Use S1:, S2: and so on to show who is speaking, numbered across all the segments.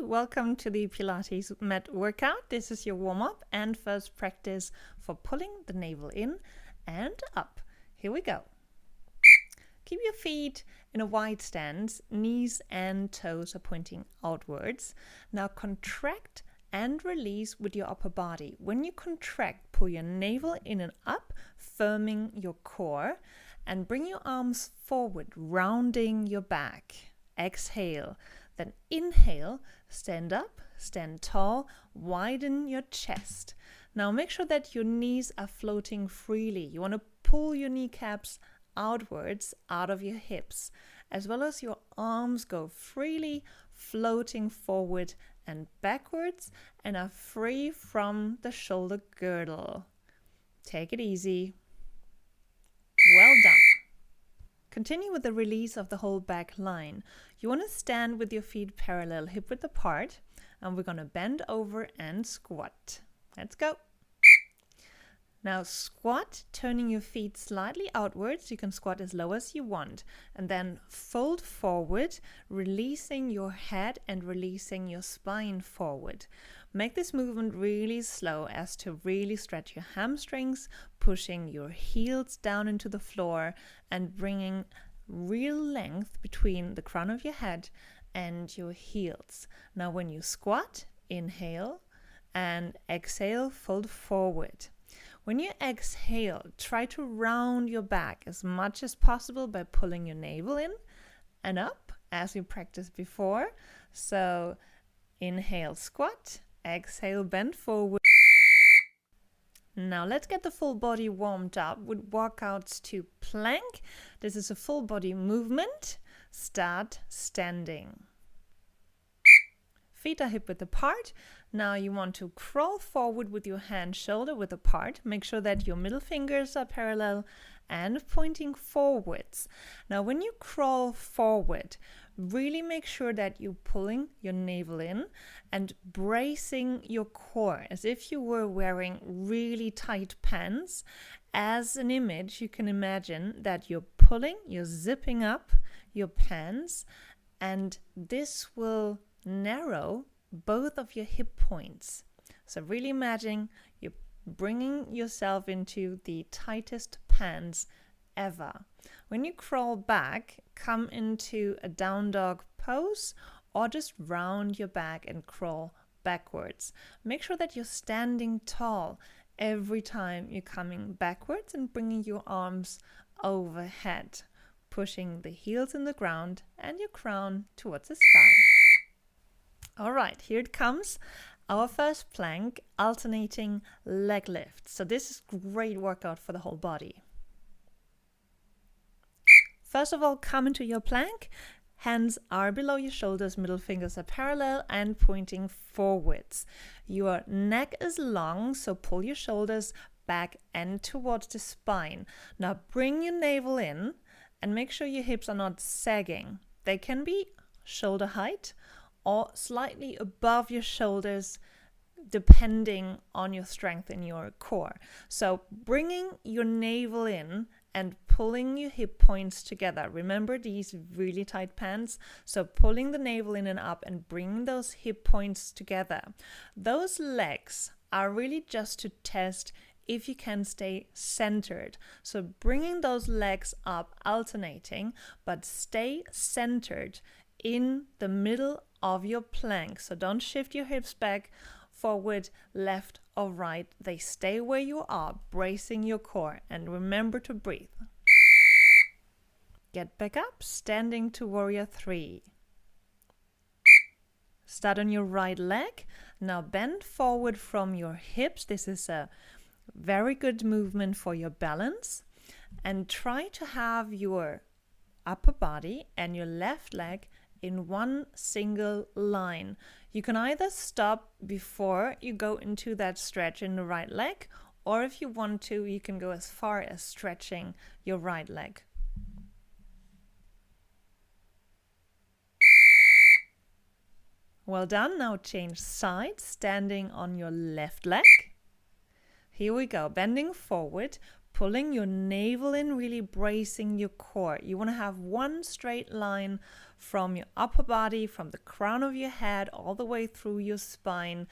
S1: welcome to the Pilates Mat Workout. This is your warm-up and first practice for pulling the navel in and up. Here we go. Keep your feet in a wide stance, knees and toes are pointing outwards. Now contract and release with your upper body. When you contract, pull your navel in and up, firming your core, and bring your arms forward, rounding your back. Exhale. Then inhale, stand up, stand tall, widen your chest. Now make sure that your knees are floating freely. You want to pull your kneecaps outwards, out of your hips, as well as your arms go freely, floating forward and backwards, and are free from the shoulder girdle. Take it easy. Well done. Continue with the release of the whole back line. You want to stand with your feet parallel, hip width apart, and we're going to bend over and squat. Let's go. Now squat, turning your feet slightly outwards. You can squat as low as you want, and then fold forward, releasing your head and releasing your spine forward. Make this movement really slow as to really stretch your hamstrings, pushing your heels down into the floor and bringing real length between the crown of your head and your heels. Now when you squat, inhale and exhale, fold forward. When you exhale, try to round your back as much as possible by pulling your navel in and up as we practiced before. So inhale, squat. Exhale, bend forward. Now let's get the full body warmed up with walkouts to plank. This is a full body movement. Start standing. Feet are hip width apart. Now you want to crawl forward with your hand shoulder width apart. Make sure that your middle fingers are parallel and pointing forwards. Now when you crawl forward, really make sure that you're pulling your navel in and bracing your core as if you were wearing really tight pants. As an image, you can imagine that you're pulling, you're zipping up your pants, and this will narrow both of your hip points. So really imagine you're bringing yourself into the tightest pants ever. When you crawl back, come into a down dog pose or just round your back and crawl backwards. Make sure that you're standing tall every time you're coming backwards and bringing your arms overhead, pushing the heels in the ground and your crown towards the sky. All right, here it comes. Our first plank, alternating leg lifts. So this is a great workout for the whole body. First of all, come into your plank. Hands are below your shoulders, middle fingers are parallel and pointing forwards. Your neck is long, so pull your shoulders back and towards the spine. Now bring your navel in and make sure your hips are not sagging. They can be shoulder height or slightly above your shoulders, depending on your strength in your core. So bringing your navel in and pulling your hip points together. Remember these really tight pants? So pulling the navel in and up and bringing those hip points together. Those legs are really just to test if you can stay centered. So bringing those legs up, alternating, but stay centered in the middle of your plank. So don't shift your hips back, forward, left or right. They stay where you are, bracing your core, and remember to breathe. Get back up, standing to warrior 3. Start on your right leg. Now bend forward from your hips. This is a very good movement for your balance. And try to have your upper body and your left leg in one single line. You can either stop before you go into that stretch in the right leg, or if you want to, you can go as far as stretching your right leg. Well done. Now change sides, standing on your left leg. Here we go, bending forward, pulling your navel in, really bracing your core. You want to have one straight line from your upper body, from the crown of your head, all the way through your spine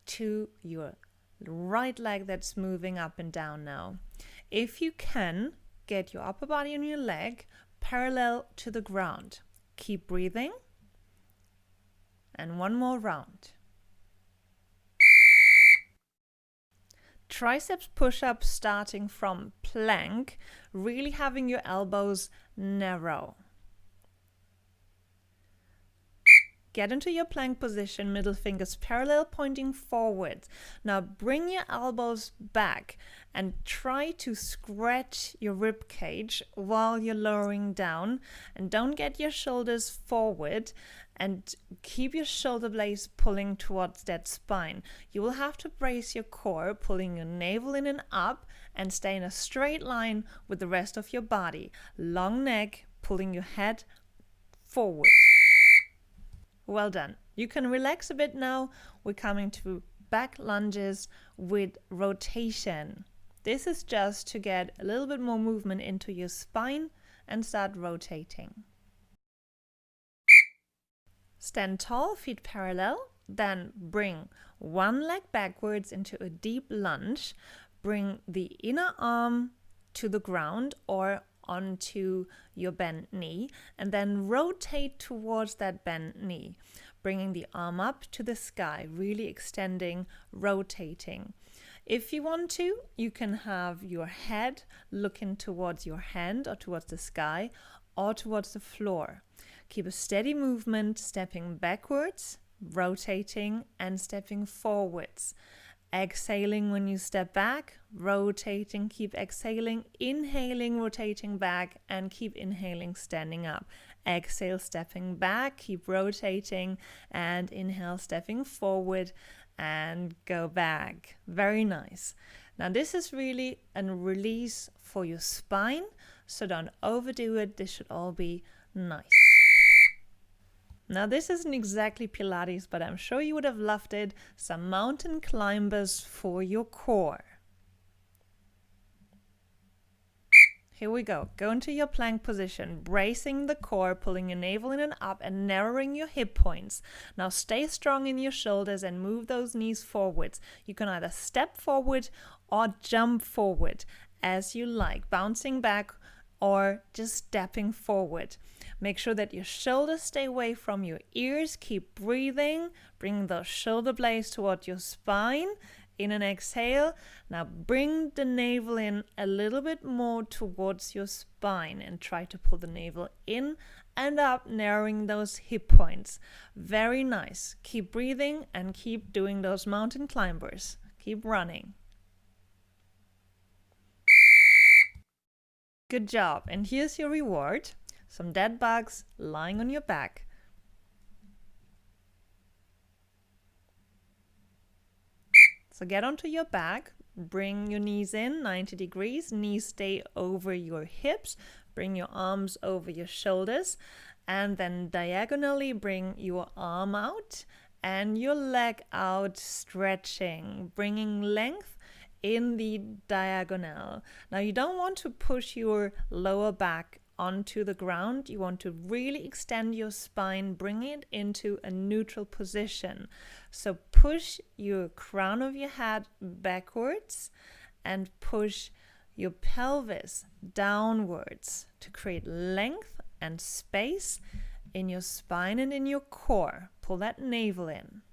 S1: to your right leg that's moving up and down now. If you can, get your upper body and your leg parallel to the ground. Keep breathing. And one more round. Triceps push-up starting from plank, really having your elbows narrow. Get into your plank position, middle fingers parallel pointing forward. Now bring your elbows back and try to scratch your rib cage while you're lowering down, and don't get your shoulders forward, and keep your shoulder blades pulling towards that spine. You will have to brace your core, pulling your navel in and up, and stay in a straight line with the rest of your body. Long neck, pulling your head forward. Well done. You can relax a bit now. We're coming to back lunges with rotation. This is just to get a little bit more movement into your spine and start rotating. Stand tall, feet parallel, then bring one leg backwards into a deep lunge. Bring the inner arm to the ground or onto your bent knee, and then rotate towards that bent knee, bringing the arm up to the sky, really extending, rotating. If you want to, you can have your head looking towards your hand or towards the sky or towards the floor. Keep a steady movement, stepping backwards, rotating, and stepping forwards. Exhaling when you step back, rotating, keep exhaling, inhaling, rotating back, and keep inhaling, standing up. Exhale, stepping back, keep rotating, and inhale, stepping forward, and go back. Very nice. Now this is really a release for your spine, so don't overdo it. This should all be nice. Now this isn't exactly Pilates, but I'm sure you would have loved it. Some mountain climbers for your core. Here we go. Go into your plank position, bracing the core, pulling your navel in and up and narrowing your hip points. Now stay strong in your shoulders and move those knees forwards. You can either step forward or jump forward as you like, bouncing back or just stepping forward. Make sure that your shoulders stay away from your ears. Keep breathing. Bring those shoulder blades toward your spine. In an exhale. Now bring the navel in a little bit more towards your spine and try to pull the navel in and up, narrowing those hip points. Very nice. Keep breathing and keep doing those mountain climbers. Keep running. Good job. And here's your reward. Some dead bugs lying on your back. So get onto your back, bring your knees in 90 degrees, knees stay over your hips, bring your arms over your shoulders, and then diagonally bring your arm out and your leg out, stretching, bringing length in the diagonal. Now you don't want to push your lower back onto the ground. You want to really extend your spine, bring it into a neutral position. So push your crown of your head backwards and push your pelvis downwards to create length and space in your spine and in your core. Pull that navel in.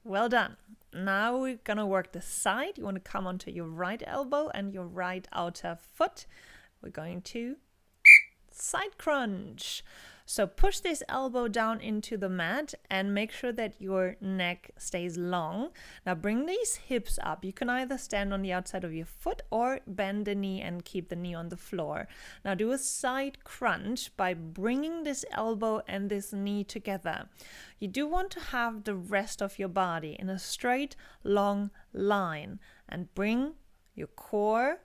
S1: Well done. Now we're gonna work the side. You want to come onto your right elbow and your right outer foot. We're going to side crunch. So push this elbow down into the mat and make sure that your neck stays long. Now bring these hips up. You can either stand on the outside of your foot or bend the knee and keep the knee on the floor. Now do a side crunch by bringing this elbow and this knee together. You do want to have the rest of your body in a straight, long line, and bring your core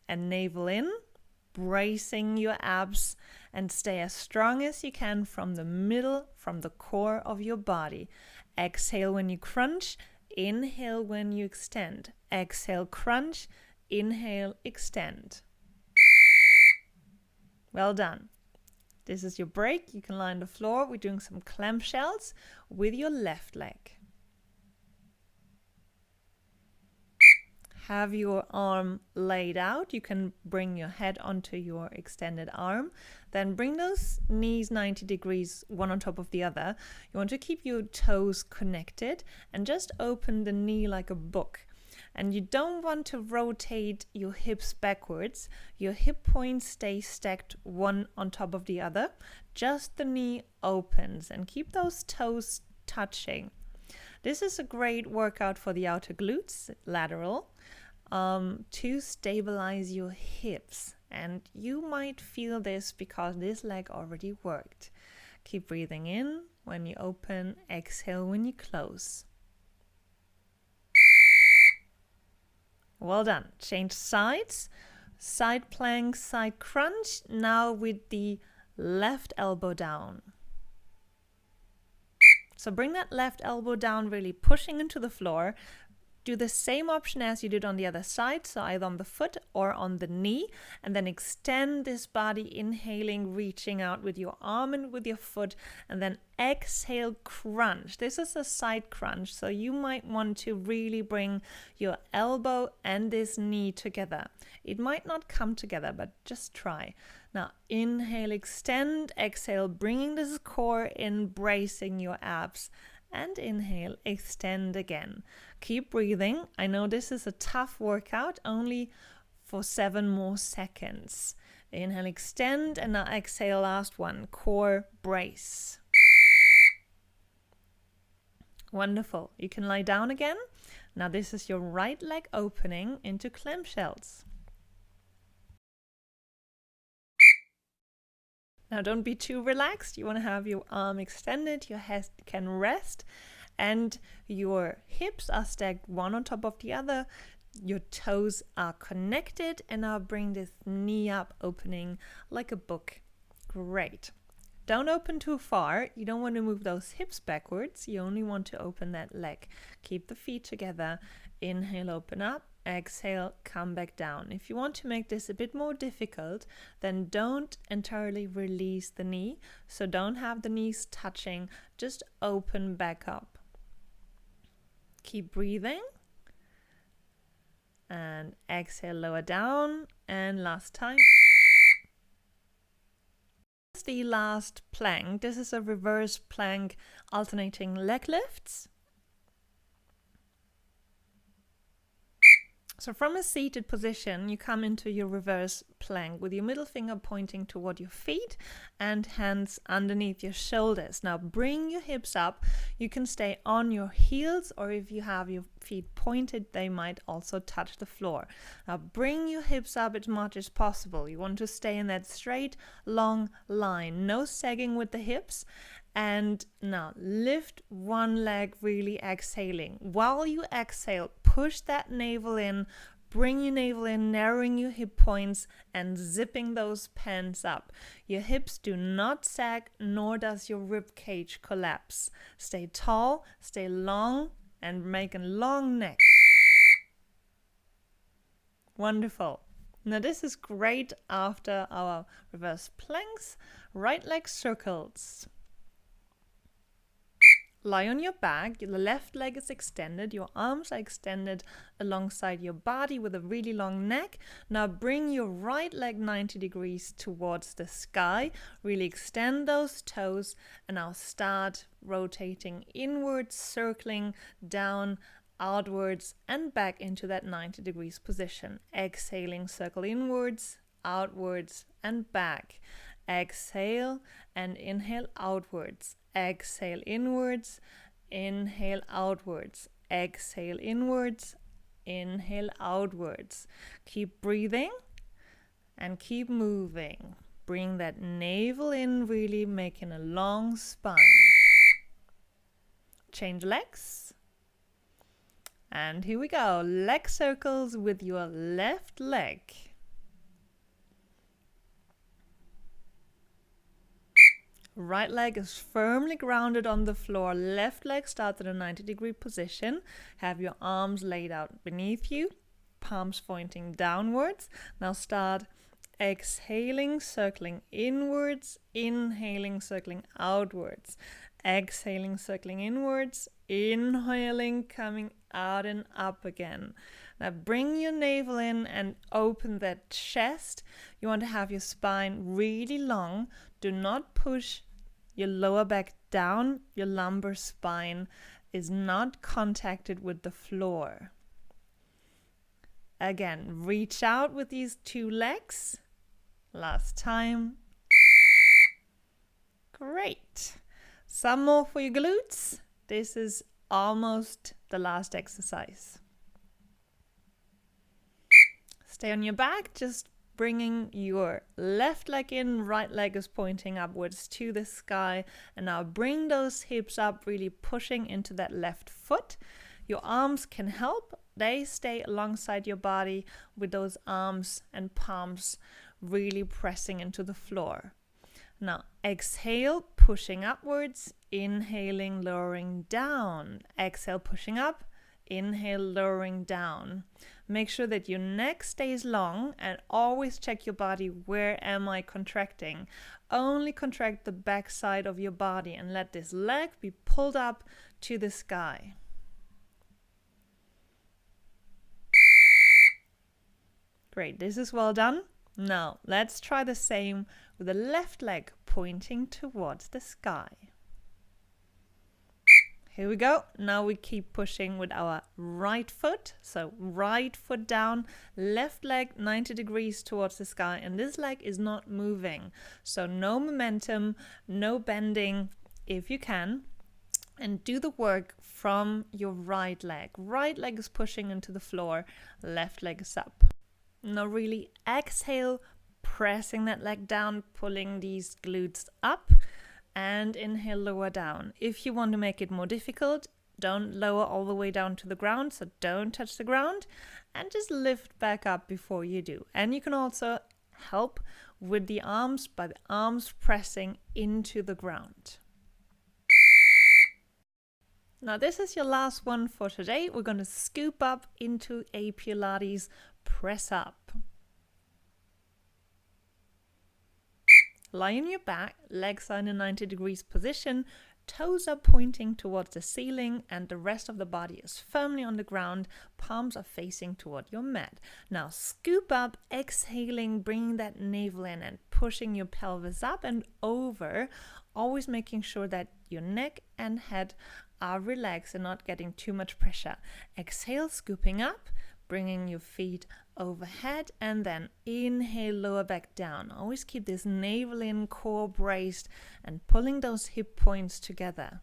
S1: and navel in, bracing your abs, and stay as strong as you can from the middle, from the core of your body. Exhale when you crunch, inhale when you extend. Exhale, crunch, inhale, extend. Well done. This is your break. You can lie on the floor. We're doing some clamshells with your left leg. Have your arm laid out. You can bring your head onto your extended arm. Then bring those knees 90 degrees, one on top of the other. You want to keep your toes connected and just open the knee like a book. And you don't want to rotate your hips backwards. Your hip points stay stacked one on top of the other. Just the knee opens and keep those toes touching. This is a great workout for the outer glutes, lateral, to stabilize your hips. And you might feel this because this leg already worked. Keep breathing in when you open, exhale when you close. Well done. Change sides. Side plank, side crunch. Now with the left elbow down. So bring that left elbow down, really pushing into the floor. Do the same option as you did on the other side, so either on the foot or on the knee, and then extend this body, inhaling, reaching out with your arm and with your foot, and then exhale, crunch. This is a side crunch, so you might want to really bring your elbow and this knee together. It might not come together, but just try. Now inhale, extend, exhale, bringing this core in, bracing your abs. And inhale, extend again. Keep breathing. I know this is a tough workout, only for 7 more seconds. Inhale, extend, and now exhale, last one. Core brace. Wonderful. You can lie down again. Now this is your right leg opening into clamshells. Now don't be too relaxed. You want to have your arm extended, your head can rest, and your hips are stacked one on top of the other. Your toes are connected, and now bring this knee up, opening like a book. Great. Don't open too far. You don't want to move those hips backwards. You only want to open that leg. Keep the feet together. Inhale, open up. Exhale, come back down. If you want to make this a bit more difficult, then don't entirely release the knee. So don't have the knees touching, just open back up. Keep breathing. And exhale, lower down. And last time. The last plank. This is a reverse plank, alternating leg lifts. So from a seated position, you come into your reverse plank with your middle finger pointing toward your feet and hands underneath your shoulders. Now bring your hips up. You can stay on your heels, or if you have your feet pointed, they might also touch the floor. Now bring your hips up as much as possible. You want to stay in that straight, long line. No sagging with the hips. And now lift one leg, really exhaling. While you exhale, push that navel in, bring your navel in, narrowing your hip points and zipping those pants up. Your hips do not sag, nor does your rib cage collapse. Stay tall, stay long, and make a long neck. Wonderful. Now this is great after our reverse planks. Right leg circles. Lie on your back, the left leg is extended, your arms are extended alongside your body with a really long neck. Now bring your right leg 90 degrees towards the sky, really extend those toes, and now start rotating inwards, circling down, outwards, and back into that 90 degrees position. Exhaling, circle inwards, outwards, and back. Exhale and inhale outwards. Exhale inwards, inhale outwards. Exhale inwards, inhale outwards. Keep breathing and keep moving. Bring that navel in, really making a long spine. Change legs. And here we go. Leg circles with your left leg. Right leg is firmly grounded on the floor. Left leg starts at a 90-degree position. Have your arms laid out beneath you, palms pointing downwards. Now start Exhaling, circling inwards, inhaling, circling outwards. Exhaling, circling inwards, inhaling, coming out and up again. Now bring your navel in and open that chest. You want to have your spine really long. Do not push your lower back down. Your lumbar spine is not contacted with the floor. Again, reach out with these two legs. Last time. Great. Some more for your glutes. This is almost the last exercise. Stay on your back, just bringing your left leg in, right leg is pointing upwards to the sky. And now bring those hips up, really pushing into that left foot. Your arms can help. They stay alongside your body with those arms and palms really pressing into the floor. Now exhale, pushing upwards, inhaling, lowering down. Exhale, pushing up, inhale, lowering down. Make sure that your neck stays long and always check your body. Where am I contracting? Only contract the back side of your body and let this leg be pulled up to the sky. Great, this is well done. Now let's try the same with the left leg pointing towards the sky. Here we go. Now we keep pushing with our right foot. So right foot down, left leg 90 degrees towards the sky, and this leg is not moving. So no momentum, no bending if you can. And do the work from your right leg. Right leg is pushing into the floor, left leg is up. Now really exhale, pressing that leg down, pulling these glutes up, and inhale, lower down. If you want to make it more difficult, don't lower all the way down to the ground, so don't touch the ground, and just lift back up before you do. And you can also help with the arms by the arms pressing into the ground. Now this is your last one for today. We're going to scoop up into a Pilates press up. Lie on your back, legs are in a 90 degrees position, toes are pointing towards the ceiling, and the rest of the body is firmly on the ground, palms are facing toward your mat. Now scoop up, exhaling, bringing that navel in and pushing your pelvis up and over, always making sure that your neck and head are relaxed and not getting too much pressure. Exhale, scooping up, bringing your feet overhead, and then inhale, lower back down. Always keep this navel in, core braced, and pulling those hip points together.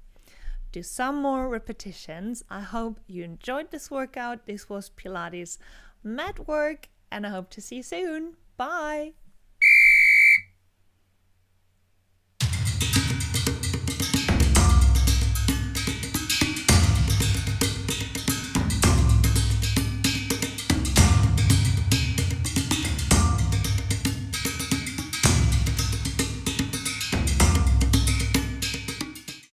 S1: Do some more repetitions. I hope you enjoyed this workout. This was Pilates Mat Work, and I hope to see you soon. Bye!